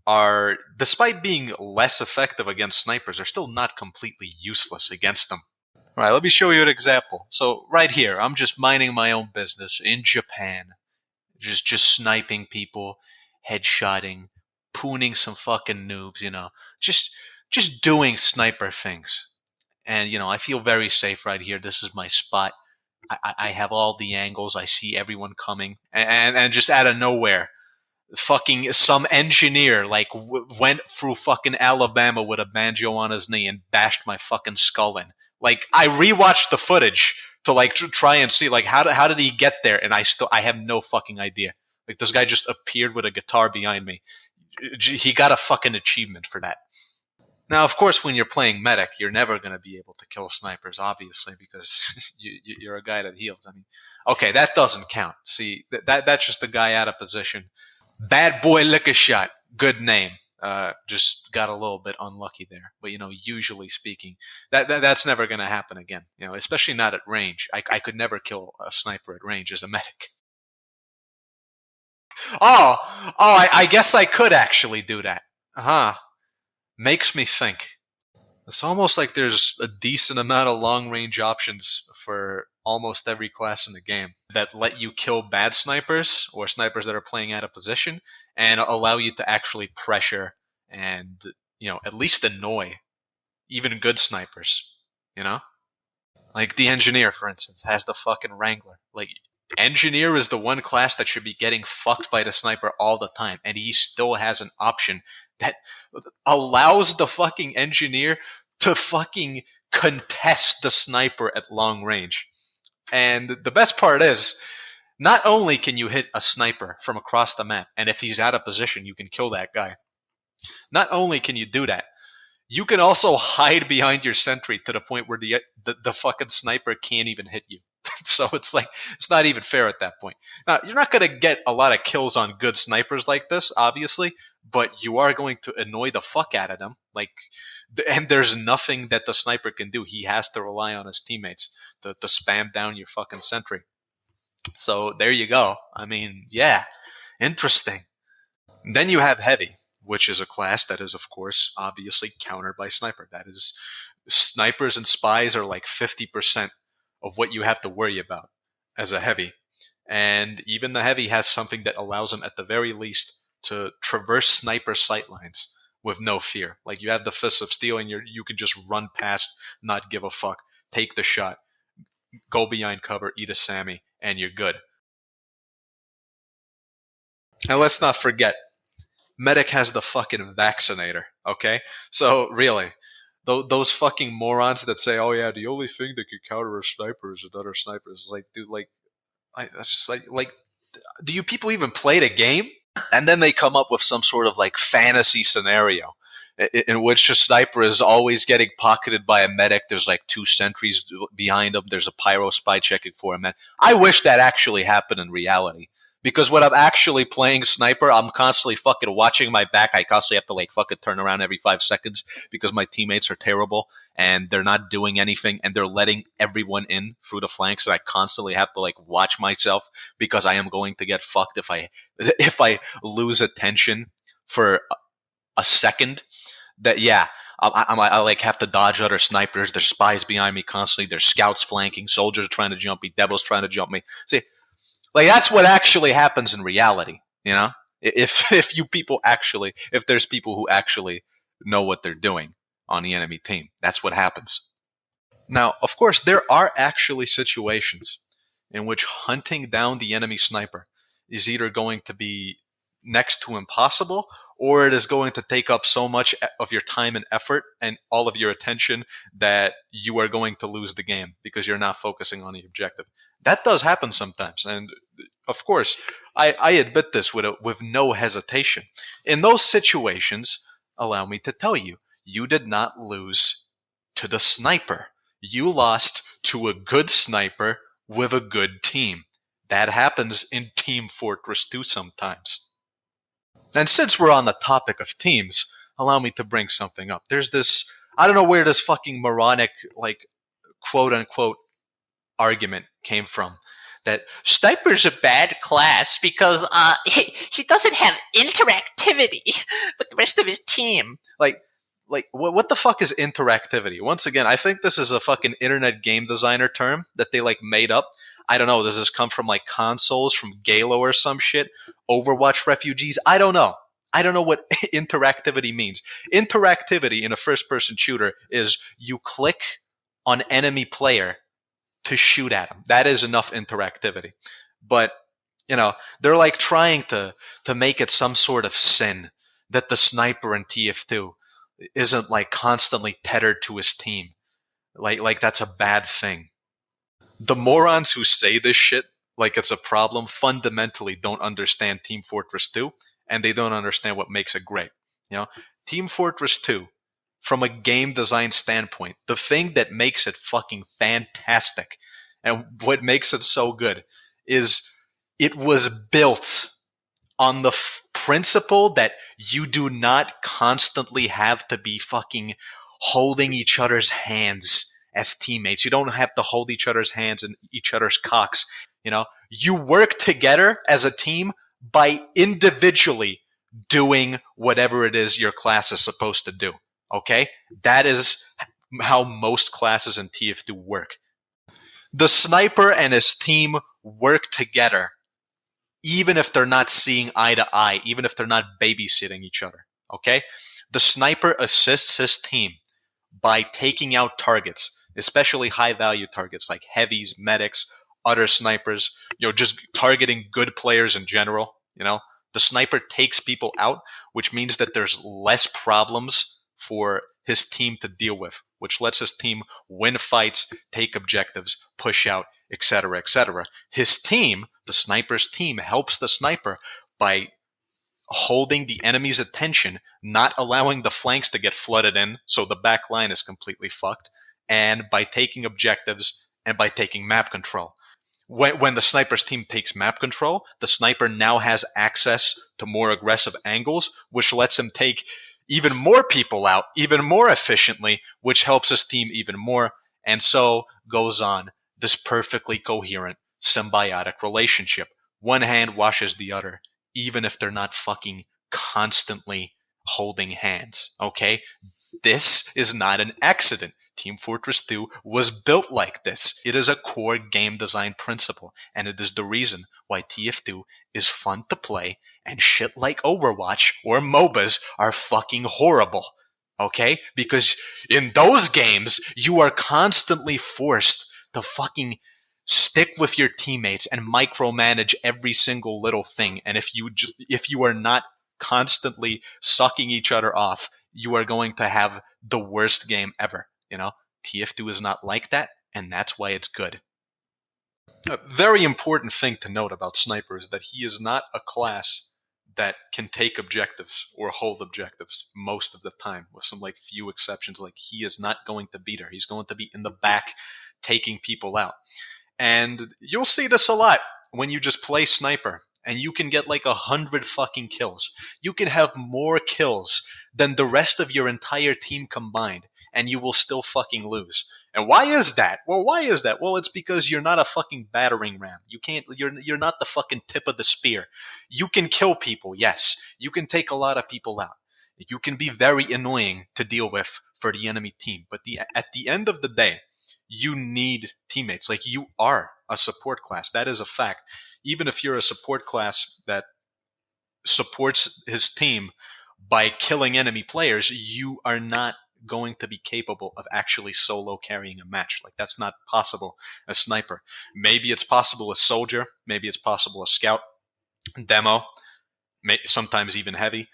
are, despite being less effective against snipers, are still not completely useless against them. All right, let me show you an example. So right here, I'm just minding my own business in Japan, just sniping people, headshotting, pooning some fucking noobs, just doing sniper things. And I feel very safe right here. This is my spot. I have all the angles. I see everyone coming, and just out of nowhere, fucking some engineer went through fucking Alabama with a banjo on his knee and bashed my fucking skull in. Like, I rewatched the footage to try and see how did he get there, and I have no fucking idea. Like, this guy just appeared with a guitar behind me. He got a fucking achievement for that. Now, of course, when you're playing medic, you're never going to be able to kill snipers, obviously, because you're a guy that heals. I mean, okay, that doesn't count. See, that's just a guy out of position. Bad Boy Liquor Shot, good name. Just got a little bit unlucky there. But, usually speaking, that's never going to happen again, especially not at range. I could never kill a sniper at range as a medic. I guess I could actually do that. Makes me think. It's almost like there's a decent amount of long-range options for almost every class in the game that let you kill bad snipers or snipers that are playing out of position and allow you to actually pressure and, at least annoy even good snipers, Like the Engineer, for instance, has the fucking Wrangler. Like, Engineer is the one class that should be getting fucked by the sniper all the time, and he still has an option that allows the fucking Engineer to fucking contest the sniper at long range. And the best part is, not only can you hit a sniper from across the map, and if he's out of position, you can kill that guy. Not only can you do that, you can also hide behind your sentry to the point where the fucking sniper can't even hit you. So it's not even fair at that point. Now, you're not going to get a lot of kills on good snipers like this, obviously, but you are going to annoy the fuck out of them. And there's nothing that the sniper can do. He has to rely on his teammates to spam down your fucking sentry. So there you go. I mean, yeah, interesting. Then you have Heavy, which is a class that is, of course, obviously countered by Sniper. That is, snipers and spies are like 50% of what you have to worry about as a Heavy. And even the Heavy has something that allows him, at the very least, to traverse sniper sightlines with no fear. Like, you have the Fists of Steel, and you can just run past, not give a fuck, take the shot, go behind cover, eat a Sammy, and you're good. And let's not forget, Medic has the fucking Vaccinator, okay? So, really, those fucking morons that say, oh yeah, the only thing that can counter a sniper is another sniper. Is like, dude, that's just like, do you people even play the game? And then they come up with some sort of fantasy scenario in which a sniper is always getting pocketed by a medic. There's 2 sentries behind him. There's a pyro spy checking for him. Man, I wish that actually happened in reality. Because when I'm actually playing Sniper, I'm constantly fucking watching my back. I constantly have to fucking turn around every 5 seconds because my teammates are terrible and they're not doing anything and they're letting everyone in through the flanks. And I constantly have to watch myself because I am going to get fucked if I lose attention for a second. That, yeah, I have to dodge other snipers. There's spies behind me constantly. There's scouts flanking. Soldiers are trying to jump me. Devils trying to jump me. See, that's what actually happens in reality, If there's people who actually know what they're doing on the enemy team, that's what happens. Now, of course, there are actually situations in which hunting down the enemy sniper is either going to be next to impossible, or it is going to take up so much of your time and effort and all of your attention that you are going to lose the game because you're not focusing on the objective. That does happen sometimes. And of course, I admit this with no hesitation. In those situations, allow me to tell you, you did not lose to the sniper. You lost to a good sniper with a good team. That happens in Team Fortress 2 sometimes. And since we're on the topic of teams, allow me to bring something up. There's this, I don't know where this fucking moronic, like, quote unquote, argument came from. That Sniper's a bad class because he doesn't have interactivity with the rest of his team. like what the fuck is interactivity? Once again, I think this is a fucking internet game designer term that they like made up. I don't know. Does this come from like consoles from Galo or some shit? Overwatch refugees? I don't know. I don't know what interactivity means. Interactivity in a first-person shooter is you click on enemy player to shoot at them. That is enough interactivity. But, you know, they're like trying to make it some sort of sin that the sniper in TF2 isn't like constantly tethered to his team. Like that's a bad thing. The morons who say this shit like it's a problem fundamentally don't understand Team Fortress 2, and they don't understand what makes it great. You know, Team Fortress 2, from a game design standpoint, the thing that makes it fucking fantastic and what makes it so good is it was built on the principle that you do not constantly have to be fucking holding each other's hands as teammates. You don't have to hold each other's hands and each other's cocks. You know, you work together as a team by individually doing whatever it is your class is supposed to do. Okay? That is how most classes in TF2 work. The sniper and his team work together, even if they're not seeing eye to eye, even if they're not babysitting each other. Okay? The sniper assists his team by taking out targets, especially high value targets like heavies, medics, other snipers, you know, just targeting good players in general. You know, the sniper takes people out, which means that there's less problems for his team to deal with, which lets his team win fights, take objectives, push out, etc., etc. His team, the sniper's team, helps the sniper by holding the enemy's attention, not allowing the flanks to get flooded in, so the back line is completely fucked, and by taking objectives and by taking map control. When the sniper's team takes map control, the sniper now has access to more aggressive angles, which lets him take even more people out, even more efficiently, which helps his team even more, and so goes on this perfectly coherent, symbiotic relationship. One hand washes the other, even if they're not fucking constantly holding hands, okay? This is not an accident. Team Fortress 2 was built like this. It is a core game design principle, and it is the reason why TF2 is fun to play, and shit like Overwatch or MOBAs are fucking horrible, okay? Because in those games, you are constantly forced to fucking stick with your teammates and micromanage every single little thing, and if you are not constantly sucking each other off, you are going to have the worst game ever. You know, TF2 is not like that, and that's why it's good. A very important thing to note about Sniper is that he is not a class that can take objectives or hold objectives most of the time, with some like few exceptions. Like, he is not going to beat her. He's going to be in the back taking people out. And you'll see this a lot when you just play Sniper and you can get like 100 fucking kills. You can have more kills than the rest of your entire team combined, and you will still fucking lose. And why is that? Well, it's because you're not a fucking battering ram. You're not the fucking tip of the spear. You can kill people, yes. You can take a lot of people out. You can be very annoying to deal with for the enemy team. But at the end of the day, you need teammates. Like, you are a support class. That is a fact. Even if you're a support class that supports his team by killing enemy players, you are not going to be capable of actually solo carrying a match. Like, that's not possible as Sniper. Maybe it's possible as Soldier. Maybe it's possible as Scout. demo, sometimes even heavy.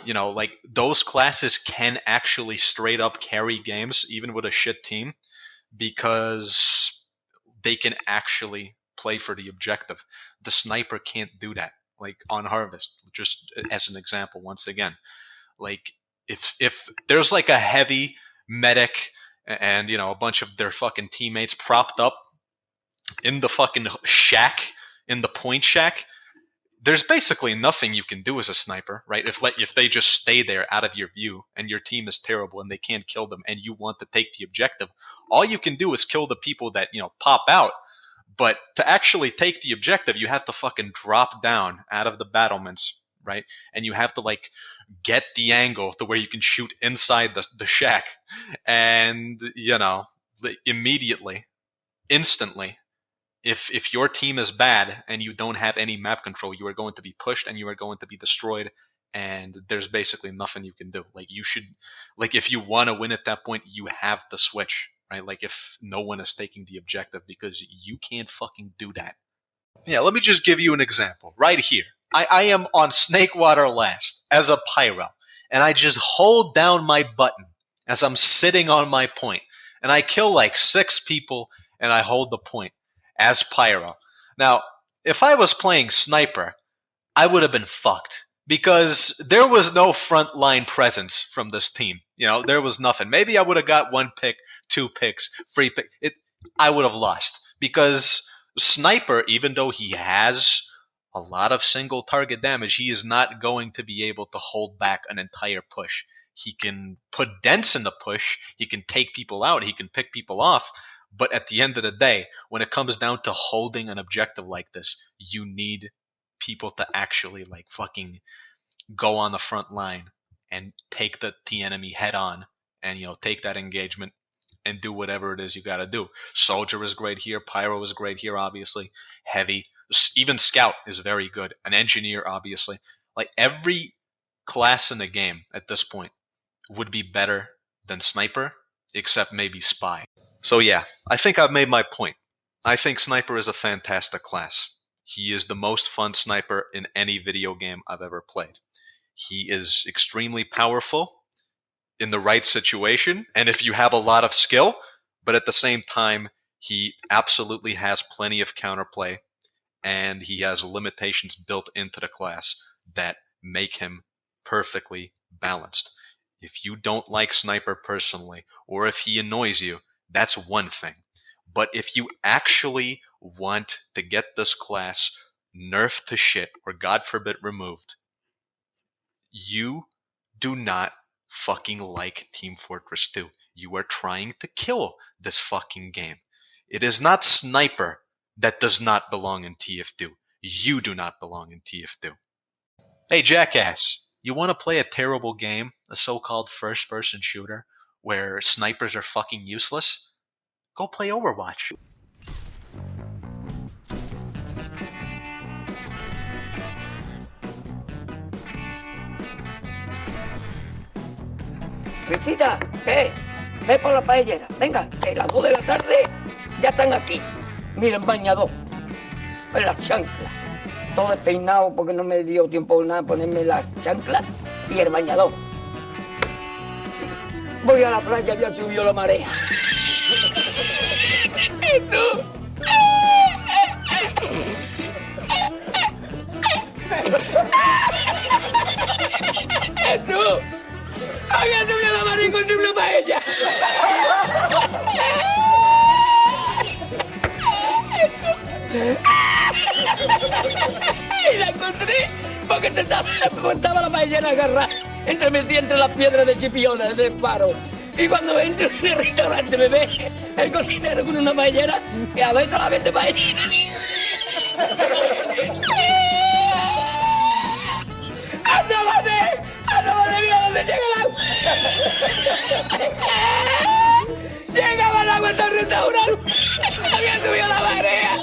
You know, like those classes can actually straight up carry games even with a shit team because they can actually play for the objective. The sniper can't do that. Like on Harvest, just as an example, once again, like if there's like a heavy medic and you know a bunch of their fucking teammates propped up in the fucking shack, in the point shack, there's basically nothing you can do as a sniper, right? If they just stay there out of your view and your team is terrible and they can't kill them and you want to take the objective, all you can do is kill the people that, you know, pop out. But to actually take the objective, you have to fucking drop down out of the battlements, right? And you have to like get the angle to where you can shoot inside the shack. And, you know, immediately, instantly, if your team is bad and you don't have any map control, you are going to be pushed and you are going to be destroyed, and there's basically nothing you can do. Like you should, like if you want to win at that point, you have to switch, right? Like if no one is taking the objective, because you can't fucking do that. Yeah, let me just give you an example right here. I am on Snakewater last as a pyro, and I just hold down my button as I'm sitting on my point, and I kill like 6 people, and I hold the point as pyro. Now, if I was playing sniper, I would have been fucked because there was no frontline presence from this team. You know, there was nothing. Maybe I would have got 1 pick, 2 picks, free pick. I would have lost because sniper, even though he has a lot of single target damage, he is not going to be able to hold back an entire push. He can put dents in the push. He can take people out. He can pick people off. But at the end of the day, when it comes down to holding an objective like this, you need people to actually like fucking go on the front line and take the enemy head on and, you know, take that engagement and do whatever it is you got to do. Soldier is great here. Pyro is great here, obviously. Heavy. Even Scout is very good. An engineer, obviously. Like every class in the game at this point would be better than Sniper, except maybe Spy. So yeah, I think I've made my point. I think Sniper is a fantastic class. He is the most fun sniper in any video game I've ever played. He is extremely powerful in the right situation, and if you have a lot of skill, but at the same time, he absolutely has plenty of counterplay, and he has limitations built into the class that make him perfectly balanced. If you don't like Sniper personally, or if he annoys you, that's one thing. But if you actually want to get this class nerfed to shit, or God forbid removed, you do not fucking like Team Fortress 2. You are trying to kill this fucking game. It is not Sniper that does not belong in TF2. You do not belong in TF2. Hey, jackass, you want to play a terrible game, a so-called first-person shooter, where snipers are fucking useless? Go play Overwatch. Risita, ve por la paellera. Venga, que las 2 de la tarde ya están aquí. Miren, bañador, en las chanclas. Todo despeinado porque no me dio tiempo nada ponerme las chanclas y el bañador. Voy a la playa, ya subió la marea. ¿Y tú? ¿Y tú? ¡Había subido la marea con su paella! Y la encontré porque estaba la paellera agarrada entre las piedras de chipiones del faro. Y cuando entro en el restaurante me ve el cocinero con una paellera y a ver la vende paellera. ¡Anda, mira dónde llega el agua! Llegaba el agua hasta el restaurante. Había subido la marea.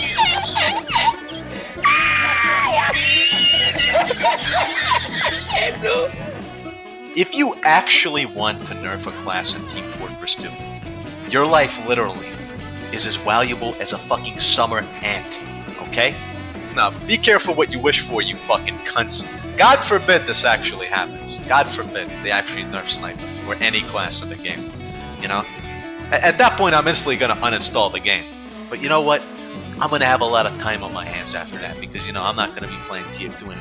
If you actually want to nerf a class in Team Fortress 2, your life literally is as valuable as a fucking summer ant, okay? Now, be careful what you wish for, you fucking cunts. God forbid this actually happens. God forbid they actually Nerf Sniper or any class of the game. You know? At that point, I'm instantly gonna uninstall the game. But you know what? I'm gonna have a lot of time on my hands after that because, you know, I'm not gonna be playing TF2 anymore.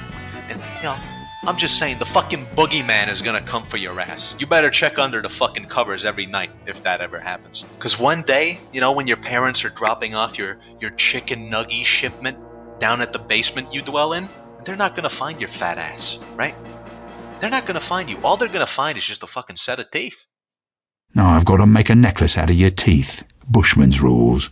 And, you know, I'm just saying, the fucking boogeyman is gonna come for your ass. You better check under the fucking covers every night if that ever happens. Because one day, you know, when your parents are dropping off your chicken nugget shipment down at the basement you dwell in, they're not gonna find your fat ass, right? They're not gonna find you. All they're gonna find is just a fucking set of teeth. Now I've got to make a necklace out of your teeth. Bushman's rules.